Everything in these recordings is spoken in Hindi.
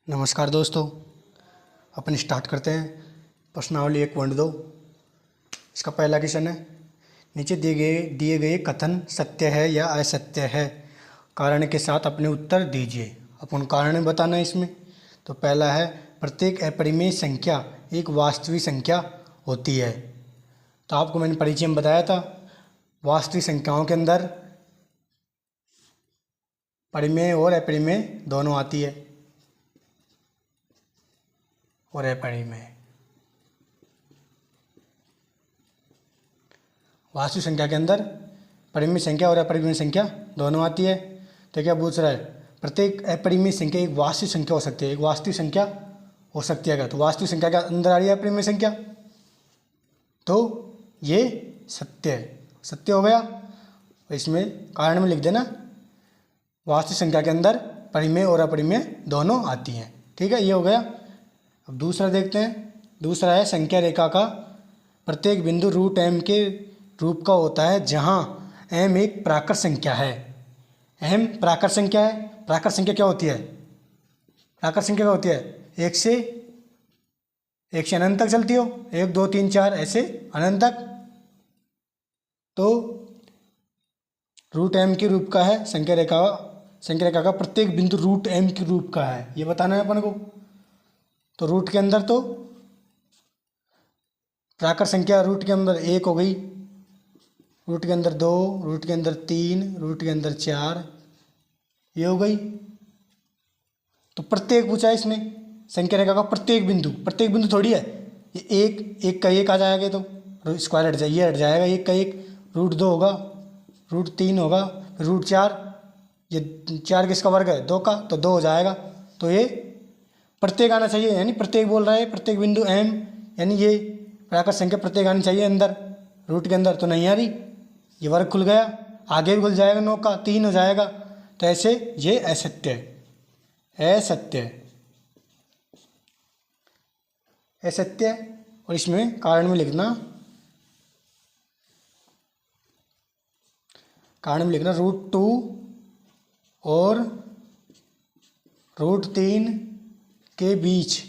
नमस्कार दोस्तों, अपन स्टार्ट करते हैं। प्रश्नावली 1.2। इसका पहला क्वेश्चन है, नीचे दिए गए कथन सत्य है या असत्य है, कारण के साथ अपने उत्तर दीजिए। अपन कारण बताना है इसमें। तो पहला है, प्रत्येक अपरिमेय संख्या एक वास्तविक संख्या होती है। तो आपको मैंने परिचय में बताया था, वास्तविक संख्याओं के अंदर परिमेय और अपरिमेय दोनों आती है और अपरिमेय। वास्तविक संख्या के अंदर परिमेय संख्या और अपरिमेय संख्या दोनों आती है। तो क्या पूछ रहा है, प्रत्येक अपरिमेय संख्या एक वास्तविक संख्या हो सकती है, एक वास्तविक संख्या हो सकती है क्या? तो वास्तविक संख्या के अंदर आ रही है अपरिमेय संख्या, तो ये सत्य है, सत्य हो गया। इसमें कारण में लिख देना, वास्तविक संख्या के अंदर परिमेय और अपरिमेय दोनों आती हैं। ठीक है, ये हो गया। अब दूसरा देखते हैं। दूसरा है, संख्या रेखा का प्रत्येक बिंदु रूट m के रूप का होता है जहां m एक प्राकृत संख्या है। m प्राकृत संख्या है। प्राकृत संख्या क्या होती है? प्राकृत संख्या क्या होती है? एक से अनंत तक चलती हो, 1 2 3 4 ऐसे अनंत तक। तो रूट m के रूप का है संख्या रेखा का प्रत्येक बिंदु रूट m के रूप का है, ये बताना है अपन को। तो रूट के अंदर तो प्राकृत संख्या रूट के अंदर 1 हो गई, रूट के अंदर 2, रूट के अंदर 3, रूट के अंदर 4, ये हो गई। तो प्रत्येक पूछा है इसने, संख्या रेखा का प्रत्येक बिंदु थोड़ी है, ये एक का एक आ जाएगा, तो स्क्वायर हट जाएगा, एक का एक, रूट 2 होगा, रूट 3 होगा, रूट 4, ये 4 किसका वर्ग है? 2 का, तो 2 हो जाएगा। तो ये प्रत्येक आना चाहिए, यानी प्रत्येक बोल रहा है, प्रत्येक बिंदु m, यानी ये प्राकृत संख्या प्रत्येक आनी चाहिए अंदर, रूट के अंदर तो नहीं आ रही, ये वर्ग खुल गया, आगे भी खुल जाएगा 9 का, 3 हो जाएगा। तो ऐसे ये असत्य है, असत्य है, असत्य। और इसमें कारण में लिखना, रूट 2 और रूट 3 के बीच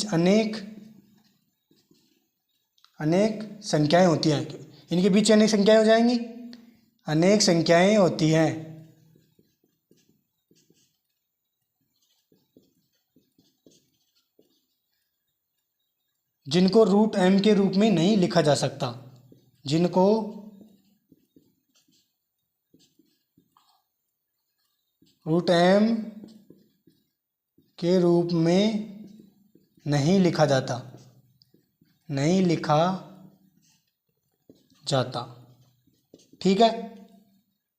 अनेक संख्याएं होती हैं। इनके बीच अनेक संख्याएं हो जाएंगी, अनेक संख्याएं होती हैं जिनको रूट m के रूप में नहीं लिखा जा सकता, जिनको रूट m के रूप में नहीं लिखा जाता, ठीक है।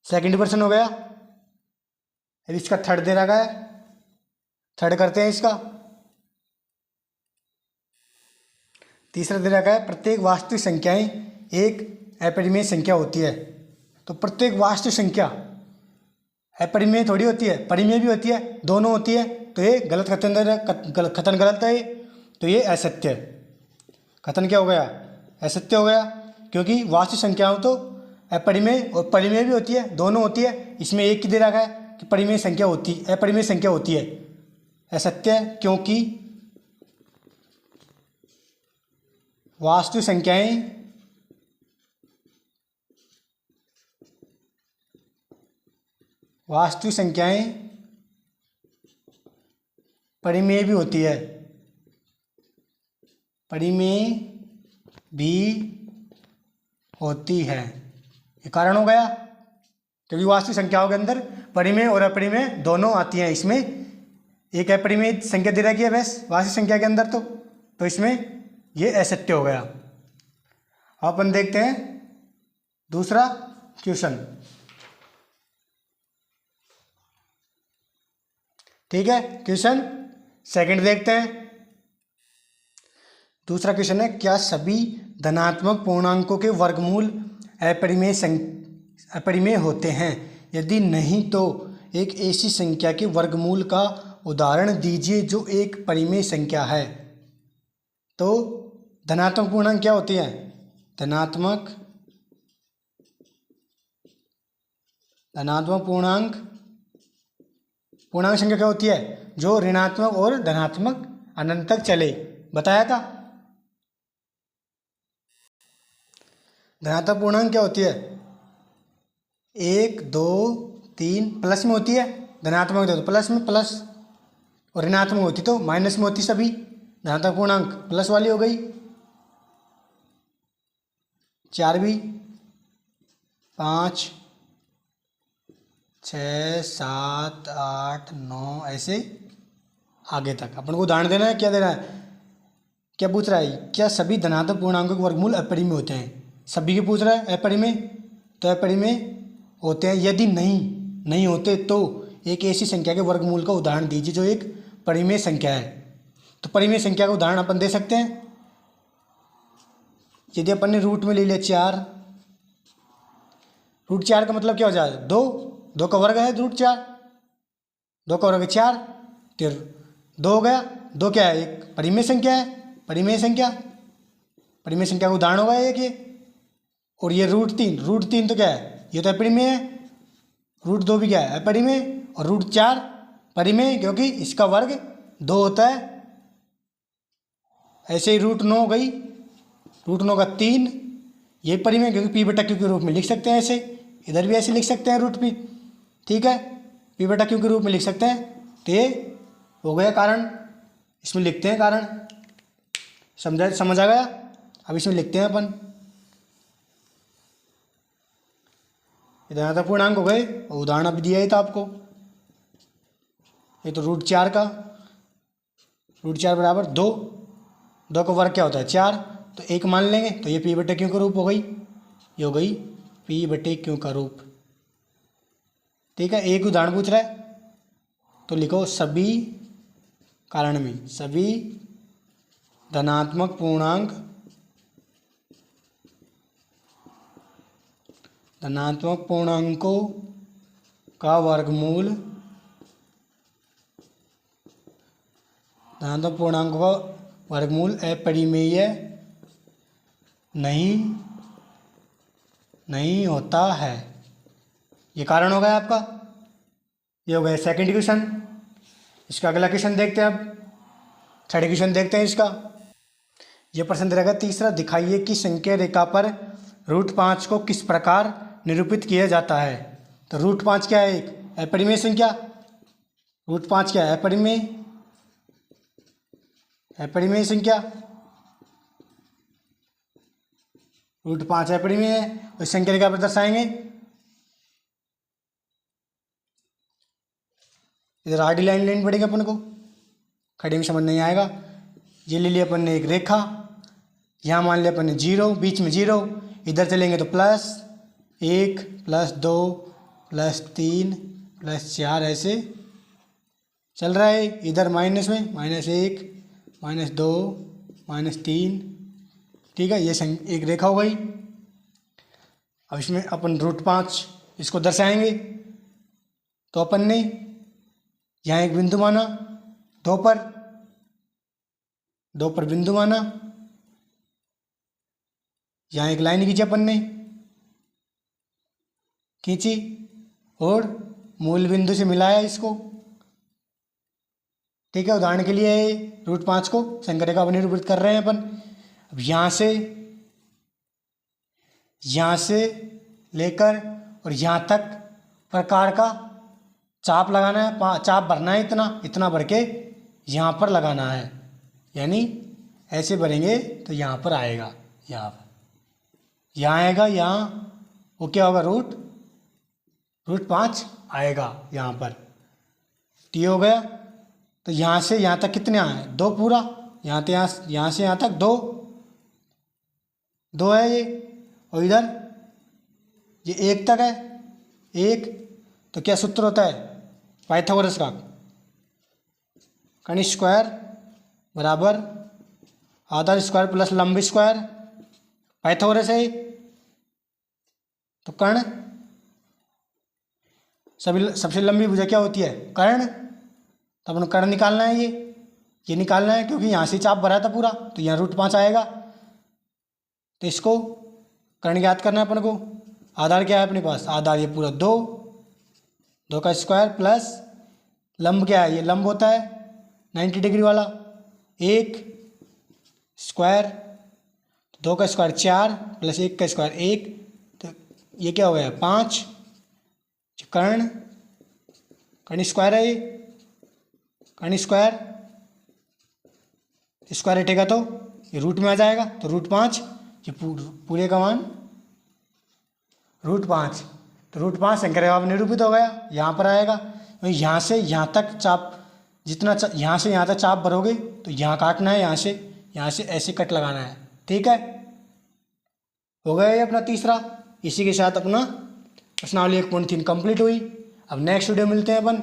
सेकंड पर्सन हो गया। अब इसका थर्ड दे रखा है, थर्ड करते हैं इसका। तीसरा दे रखा है, प्रत्येक वास्तविक संख्याएं एक अपरिमेय संख्या होती है। तो प्रत्येक वास्तविक संख्या अपरिमेय थोड़ी होती है, परिमेय भी होती है, दोनों होती है। तो ये गलत कथन गलत है, तो ये असत्य है। कथन क्या हो गया? असत्य हो गया, क्योंकि वास्तविक संख्याओं तो अपरिमेय और परिमेय भी होती है, दोनों होती है। इसमें एक की दे रखा है कि अपरिमेय संख्या होती है, असत्य है, क्योंकि वास्तविक संख्याएं परिमेय भी होती है, ये कारण हो गया, क्योंकि वास्तविक संख्याओं के अंदर परिमेय और अपरिमेय दोनों आती हैं। इसमें एक अपरिमेय संख्या दे रखी है बस वास्तविक संख्या के अंदर, तो इसमें ये असत्य हो गया। अपन देखते हैं दूसरा क्वेश्चन, ठीक है। क्वेश्चन सेकंड देखते हैं। दूसरा क्वेश्चन है, क्या सभी धनात्मक पूर्णांकों के वर्गमूल अपरिमेय होते हैं? यदि नहीं तो एक ऐसी संख्या के वर्गमूल का उदाहरण दीजिए जो एक परिमेय संख्या है। तो धनात्मक पूर्णांक क्या होती है? धनात्मक पूर्णांक संख्या क्या होती है? जो ऋणात्मक और धनात्मक अनंत तक चले, बताया था। धनात्मक पूर्णांक क्या होती है? 1 2 3 प्लस में होती है, धनात्मक होती है तो प्लस में प्लस, और ऋणात्मक होती तो माइनस में होती। सभी धनात्मक पूर्णांक प्लस वाली हो गई। 4 भी, 5 6 7 8 9 ऐसे आगे तक। अपन को उदाहरण देना है, क्या देना है, क्या पूछ रहा है? क्या सभी धनात्मक पूर्णांकों के वर्गमूल अपरिमेय होते हैं? सभी के पूछ रहा है अपरिमेय, तो अपरिमेय होते हैं। यदि नहीं होते तो एक ऐसी संख्या के वर्गमूल का उदाहरण दीजिए जो एक परिमेय संख्या है। तो परिमेय संख्या का उदाहरण अपन दे सकते हैं। यदि अपन ने रूट में ले लिया 4, रूट 4 का मतलब क्या हो जाएगा? 2 का वर्ग है रूट 4, 2 का वर्ग है 4, फिर 2 हो गया। 2 क्या है? एक परिमेय संख्या है। परिमेय संख्या का उदाहरण होगा एक ये। और ये रूट 3 तो क्या है? ये तो अपरिमेय है। रूट 2 भी क्या है? अपरिमेय। और रूट 4 परिमेय, क्योंकि इसका वर्ग 2 होता है। ऐसे ही रूट 9 हो गई, रूट 9 का 3, ये परिमेय, क्योंकि पी बटा क्यू के रूप में लिख सकते हैं। ऐसे इधर भी ऐसे लिख सकते हैं रूट पी, ठीक है, पी बटा क्यू के रूप में लिख सकते हैं। तो ये हो गया कारण, इसमें लिखते हैं कारण। समझ आ गया? अब इसमें लिखते हैं अपन। इधर तक पूर्णांक हो गए, और उदाहरण अभी दिया ही था आपको। ये तो रूट 4 का, रूट 4 बराबर 2, 2 का वर्ग क्या होता है? 4, तो 1 मान लेंगे, तो ये पी बटे क्यू का रूप हो गई। ये हो गई पी बटे क्यू का रूप, ठीक है। एक उदाहरण पूछ रहा है तो लिखो सभी कारण में सभी धनात्मक पूर्णांक पूर्णांकों का वर्गमूल, धनात्मक पूर्णांकों का वर्गमूल अपरिमेय नहीं होता है। ये कारण हो गया आपका। ये हो गया सेकंड क्वेश्चन। इसका अगला क्वेश्चन देखते हैं। अब थर्ड क्वेश्चन देखते हैं इसका। ये प्रश्न रहेगा तीसरा, दिखाइए कि संख्या रेखा पर रूट 5 को किस प्रकार निरूपित किया जाता है। तो रूट 5 क्या है? एक अपरिमेय संख्या। रूट 5 क्या है? अपरिमेय संख्या। रूट 5 अपरिमेय है। उस संख्या रेखा पर दर्शाएंगे। इधर आडी लाइन लेनी पड़ेगी अपन को, खड़ी में समझ नहीं आएगा। ये ले लिया अपन ने एक रेखा, यहाँ मान लिया अपन ने 0, बीच में 0, इधर चलेंगे तो +1 +2 +3 +4 ऐसे चल रहा है। इधर माइनस में -1 -2 -3, ठीक है। ये एक रेखा हो गई। अब इसमें अपन रूट 5 इसको दर्शाएंगे। तो अपन ने यहाँ एक बिंदु माना, 2 पर बिंदु माना, यहाँ एक लाइन खींची अपन ने, खींची और मूल बिंदु से मिलाया इसको, ठीक है। उदाहरण के लिए रूट 5 को संख्या रेखा पर निरूपित कर रहे हैं अपन। अब यहाँ से लेकर और यहाँ तक प्रकार का चाप लगाना है, चाप भरना है, इतना भर के यहाँ पर लगाना है। यानी ऐसे भरेंगे तो यहाँ पर आएगा, यहाँ आएगा, यहाँ वो क्या होगा? रूट 5 आएगा यहाँ पर। टी हो गया। तो यहाँ से यहाँ तक कितने आए? 2 पूरा। यहाँ से यहाँ तक 2 है ये। और इधर ये 1 तक है, 1। तो क्या सूत्र होता है पाइथागोरस का? कर्ण स्क्वायर बराबर आधार स्क्वायर प्लस लंब स्क्वायर, पाइथागोरस है। तो कर्ण सबसे लंबी भुजा क्या होती है? कर्ण। तो अपन कर्ण निकालना है, ये निकालना है, क्योंकि यहाँ से चाप भरा था पूरा, तो यहाँ रूट 5 आएगा। तो इसको कर्ण ज्ञात करना है अपन को। आधार क्या है अपने पास? आधार ये पूरा 2 का स्क्वायर प्लस लंब क्या है, ये लंब होता है 90 डिग्री वाला। 1 स्क्वायर, 2 का स्क्वायर 4 प्लस 1 का स्क्वायर 1, तो ये क्या हो गया 5। कर्ण, कर्ण स्क्वायर है, ये कर्ण स्क्वायर, स्क्वायर हटेगा तो ये रूट में आ जाएगा, तो √5। ये पूरे का मान √5, तो √5 संख्या जवाब निरूपित हो गया। यहाँ पर आएगा, तो यहाँ से यहाँ तक चाप, जितना यहाँ से यहाँ तक चाप भरोगे तो यहाँ काटना है, यहाँ से ऐसे कट लगाना है। ठीक है, हो गया ये अपना तीसरा। इसी के साथ अपना प्रश्नावली 1.3 कंप्लीट हुई। अब नेक्स्ट वीडियो मिलते हैं अपन।